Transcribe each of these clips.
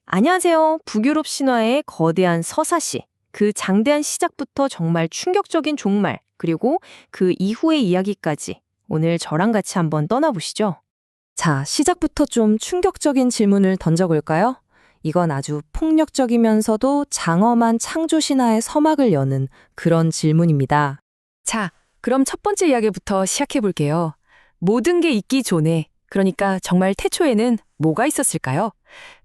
안녕하세요. 북유럽 신화의 거대한 서사시. 그 장대한 시작부터 정말 충격적인 종말, 그리고 그 이후의 이야기까지 오늘 저랑 같이 한번 떠나보시죠. 자, 시작부터 좀 충격적인 질문을 던져볼까요? 이건 아주 폭력적이면서도 장엄한 창조 신화의 서막을 여는 그런 질문입니다. 자, 그럼 첫 번째 이야기부터 시작해볼게요. 모든 게 있기 전에, 그러니까 정말 태초에는 뭐가 있었을까요?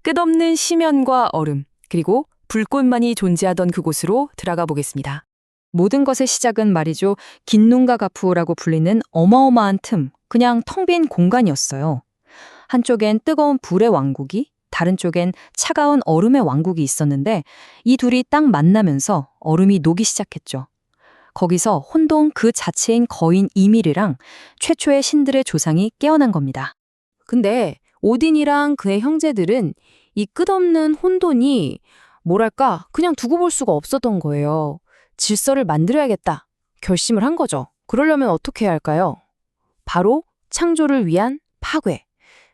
끝없는 심연과 얼음, 그리고 불꽃만이 존재하던 그곳으로 들어가 보겠습니다. 모든 것의 시작은 말이죠. 긴눈과 가프라고 불리는 어마어마한 틈, 그냥 텅 빈 공간이었어요. 한쪽엔 뜨거운 불의 왕국이, 다른 쪽엔 차가운 얼음의 왕국이 있었는데 이 둘이 딱 만나면서 얼음이 녹기 시작했죠. 거기서 혼돈 그 자체인 거인 이미르랑 최초의 신들의 조상이 깨어난 겁니다. 근데 오딘이랑 그의 형제들은 이 끝없는 혼돈이 뭐랄까 그냥 두고 볼 수가 없었던 거예요. 질서를 만들어야겠다 결심을 한 거죠. 그러려면 어떻게 해야 할까요? 바로 창조를 위한 파괴.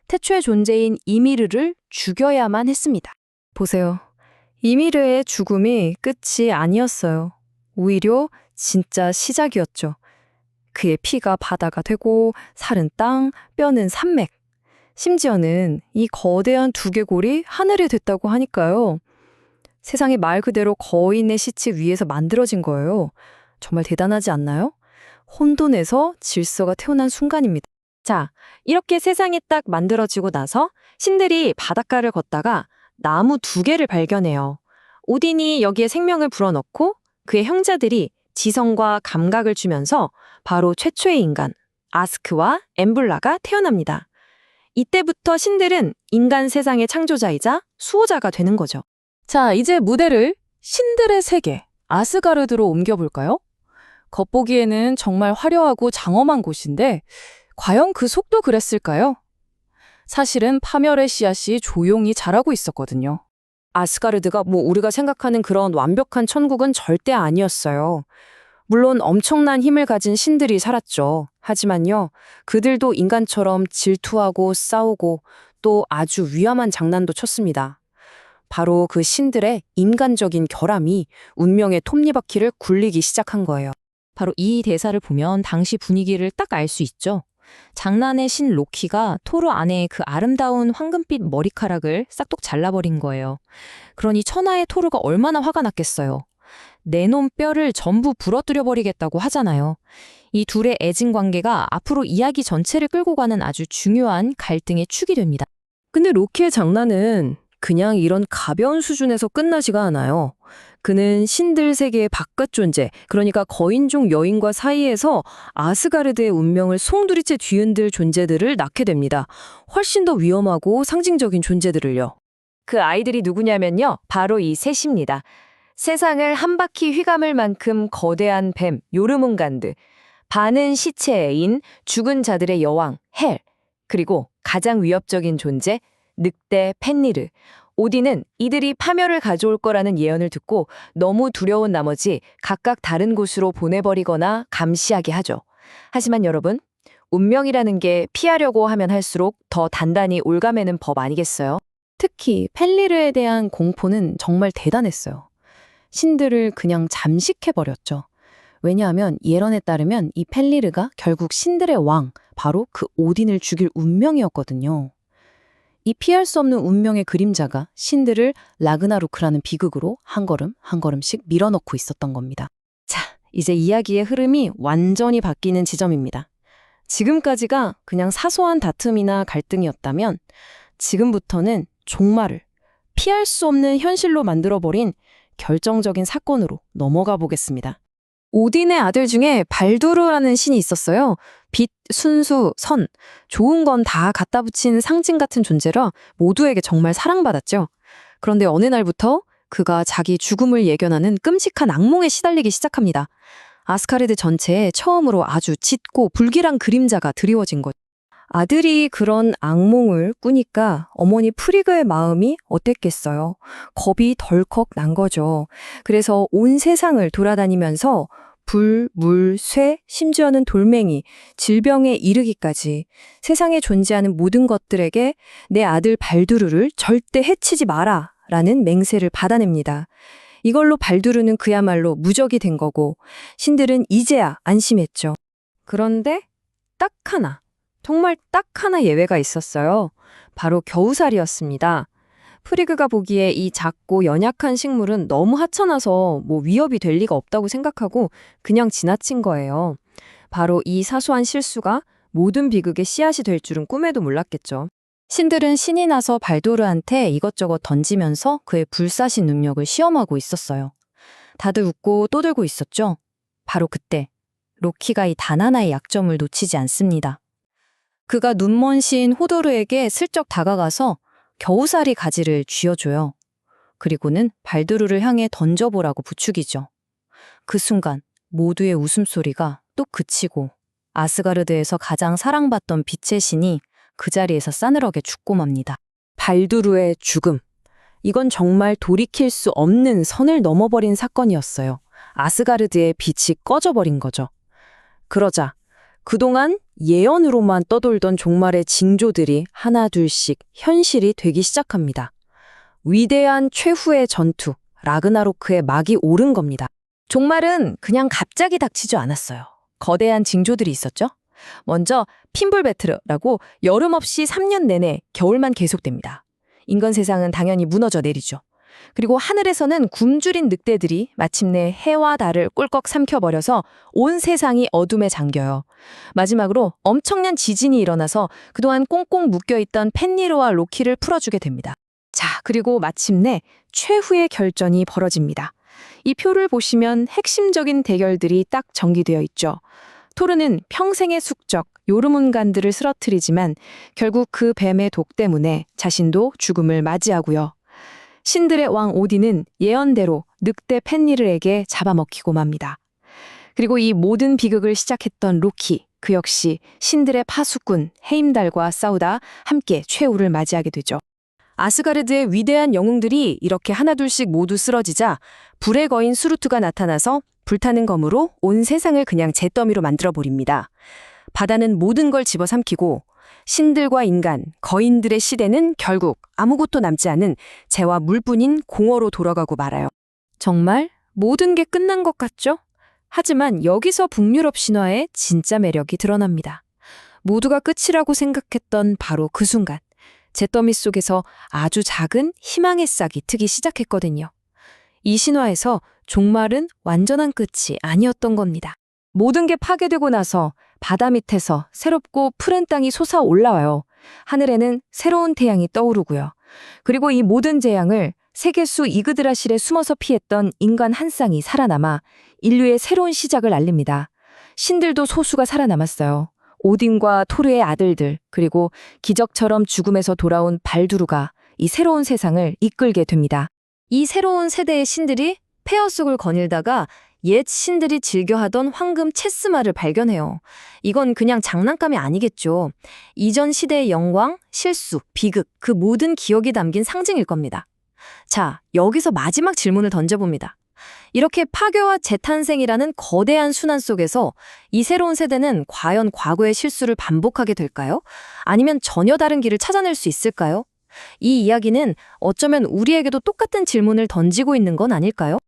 태초의 존재인 이미르를 죽여야만 했습니다. 보세요. 이미르의 죽음이 끝이 아니었어요. 오히려 진짜 시작이었죠. 그의 피가 바다가 되고 살은 땅, 뼈는 산맥. 심지어는 이 거대한 두개골이 하늘이 됐다고 하니까요. 세상이 말 그대로 거인의 시체 위에서 만들어진 거예요. 정말 대단하지 않나요? 혼돈에서 질서가 태어난 순간입니다. 자, 이렇게 세상이 딱 만들어지고 나서 신들이 바닷가를 걷다가 나무 2개를 발견해요. 오딘이 여기에 생명을 불어넣고 그의 형제들이 지성과 감각을 주면서 바로 최초의 인간, 아스크와 엠블라가 태어납니다. 이때부터 신들은 인간 세상의 창조자이자 수호자가 되는 거죠. 자, 이제 무대를 신들의 세계, 아스가르드로 옮겨볼까요? 겉보기에는 정말 화려하고 장엄한 곳인데 과연 그 속도 그랬을까요? 사실은 파멸의 씨앗이 조용히 자라고 있었거든요. 아스가르드가 우리가 생각하는 그런 완벽한 천국은 절대 아니었어요. 물론 엄청난 힘을 가진 신들이 살았죠. 하지만요, 그들도 인간처럼 질투하고 싸우고 또 아주 위험한 장난도 쳤습니다. 바로 그 신들의 인간적인 결함이 운명의 톱니바퀴를 굴리기 시작한 거예요. 바로 이 대사를 보면 당시 분위기를 딱 알 수 있죠. 장난의 신 로키가 토르 아내의 그 아름다운 황금빛 머리카락을 싹둑 잘라버린 거예요. 그러니 천하의 토르가 얼마나 화가 났겠어요. 내놈 뼈를 전부 부러뜨려 버리겠다고 하잖아요. 이 둘의 애증 관계가 앞으로 이야기 전체를 끌고 가는 아주 중요한 갈등의 축이 됩니다. 근데 로키의 장난은 그냥 이런 가벼운 수준에서 끝나지가 않아요. 그는 신들 세계의 바깥 존재, 그러니까 거인종 여인과 사이에서 아스가르드의 운명을 송두리째 뒤흔들 존재들을 낳게 됩니다. 훨씬 더 위험하고 상징적인 존재들을요. 그 아이들이 누구냐면요. 바로 이 셋입니다. 세상을 한 바퀴 휘감을 만큼 거대한 뱀, 요르문간드, 반은 시체인 죽은 자들의 여왕, 헬, 그리고 가장 위협적인 존재, 늑대 펜리르. 오딘은 이들이 파멸을 가져올 거라는 예언을 듣고 너무 두려운 나머지 각각 다른 곳으로 보내버리거나 감시하게 하죠. 하지만 여러분, 운명이라는 게 피하려고 하면 할수록 더 단단히 올가매는 법 아니겠어요? 특히 펜리르에 대한 공포는 정말 대단했어요. 신들을 그냥 잠식해버렸죠. 왜냐하면 예언에 따르면 이 펜리르가 결국 신들의 왕, 바로 그 오딘을 죽일 운명이었거든요. 이 피할 수 없는 운명의 그림자가 신들을 라그나로크라는 비극으로 한 걸음 한 걸음씩 밀어넣고 있었던 겁니다. 자, 이제 이야기의 흐름이 완전히 바뀌는 지점입니다. 지금까지가 그냥 사소한 다툼이나 갈등이었다면 지금부터는 종말을 피할 수 없는 현실로 만들어버린 결정적인 사건으로 넘어가 보겠습니다. 오딘의 아들 중에 발두르라는 신이 있었어요. 빛, 순수, 선, 좋은 건 다 갖다 붙인 상징 같은 존재라 모두에게 정말 사랑받았죠. 그런데 어느 날부터 그가 자기 죽음을 예견하는 끔찍한 악몽에 시달리기 시작합니다. 아스가르드 전체에 처음으로 아주 짙고 불길한 그림자가 드리워진 것. 아들이 그런 악몽을 꾸니까 어머니 프리그의 마음이 어땠겠어요. 겁이 덜컥 난 거죠. 그래서 온 세상을 돌아다니면서 불, 물, 쇠, 심지어는 돌멩이, 질병에 이르기까지 세상에 존재하는 모든 것들에게 내 아들 발두르를 절대 해치지 마라 라는 맹세를 받아냅니다. 이걸로 발두르는 그야말로 무적이 된 거고 신들은 이제야 안심했죠. 그런데 딱 하나, 정말 딱 하나 예외가 있었어요. 바로 겨우살이었습니다. 프리그가 보기에 이 작고 연약한 식물은 너무 하찮아서 위협이 될 리가 없다고 생각하고 그냥 지나친 거예요. 바로 이 사소한 실수가 모든 비극의 씨앗이 될 줄은 꿈에도 몰랐겠죠. 신들은 신이 나서 발도르한테 이것저것 던지면서 그의 불사신 능력을 시험하고 있었어요. 다들 웃고 떠들고 있었죠. 바로 그때 로키가 이 단 하나의 약점을 놓치지 않습니다. 그가 눈먼 시인 호도르에게 슬쩍 다가가서 겨우살이 가지를 쥐어줘요. 그리고는 발두르를 향해 던져보라고 부추기죠. 그 순간 모두의 웃음소리가 뚝 그치고 아스가르드에서 가장 사랑받던 빛의 신이 그 자리에서 싸늘하게 죽고 맙니다. 발두르의 죽음. 이건 정말 돌이킬 수 없는 선을 넘어버린 사건이었어요. 아스가르드의 빛이 꺼져버린 거죠. 그러자 그동안 예언으로만 떠돌던 종말의 징조들이 하나둘씩 현실이 되기 시작합니다. 위대한 최후의 전투, 라그나로크의 막이 오른 겁니다. 종말은 그냥 갑자기 닥치지 않았어요. 거대한 징조들이 있었죠. 먼저 핀불베트르라고 여름 없이 3년 내내 겨울만 계속됩니다. 인간 세상은 당연히 무너져 내리죠. 그리고 하늘에서는 굶주린 늑대들이 마침내 해와 달을 꿀꺽 삼켜버려서 온 세상이 어둠에 잠겨요. 마지막으로 엄청난 지진이 일어나서 그동안 꽁꽁 묶여있던 펜니르와 로키를 풀어주게 됩니다. 자, 그리고 마침내 최후의 결전이 벌어집니다. 이 표를 보시면 핵심적인 대결들이 딱 전기되어 있죠. 토르는 평생의 숙적, 요르문간들을 쓰러뜨리지만 결국 그 뱀의 독 때문에 자신도 죽음을 맞이하고요. 신들의 왕 오딘은 예언대로 늑대 펜니르에게 잡아먹히고 맙니다. 그리고 이 모든 비극을 시작했던 로키, 그 역시 신들의 파수꾼 헤임달과 싸우다 함께 최후를 맞이하게 되죠. 아스가르드의 위대한 영웅들이 이렇게 하나둘씩 모두 쓰러지자 불에 거인 수루트가 나타나서 불타는 검으로 온 세상을 그냥 잿더미로 만들어버립니다. 바다는 모든 걸 집어삼키고 신들과 인간, 거인들의 시대는 결국 아무것도 남지 않은 재와 물뿐인 공허로 돌아가고 말아요. 정말 모든 게 끝난 것 같죠? 하지만 여기서 북유럽 신화의 진짜 매력이 드러납니다. 모두가 끝이라고 생각했던 바로 그 순간, 잿더미 속에서 아주 작은 희망의 싹이 트기 시작했거든요. 이 신화에서 종말은 완전한 끝이 아니었던 겁니다. 모든 게 파괴되고 나서 바다 밑에서 새롭고 푸른 땅이 솟아올라와요. 하늘에는 새로운 태양이 떠오르고요. 그리고 이 모든 재앙을 세계수 이그드라실에 숨어서 피했던 인간 한 쌍이 살아남아 인류의 새로운 시작을 알립니다. 신들도 소수가 살아남았어요. 오딘과 토르의 아들들, 그리고 기적처럼 죽음에서 돌아온 발두르가 이 새로운 세상을 이끌게 됩니다. 이 새로운 세대의 신들이 폐허 속을 거닐다가 옛 신들이 즐겨하던 황금 체스말을 발견해요. 이건 그냥 장난감이 아니겠죠. 이전 시대의 영광, 실수, 비극, 그 모든 기억이 담긴 상징일 겁니다. 자, 여기서 마지막 질문을 던져봅니다. 이렇게 파괴와 재탄생이라는 거대한 순환 속에서 이 새로운 세대는 과연 과거의 실수를 반복하게 될까요? 아니면 전혀 다른 길을 찾아낼 수 있을까요? 이 이야기는 어쩌면 우리에게도 똑같은 질문을 던지고 있는 건 아닐까요?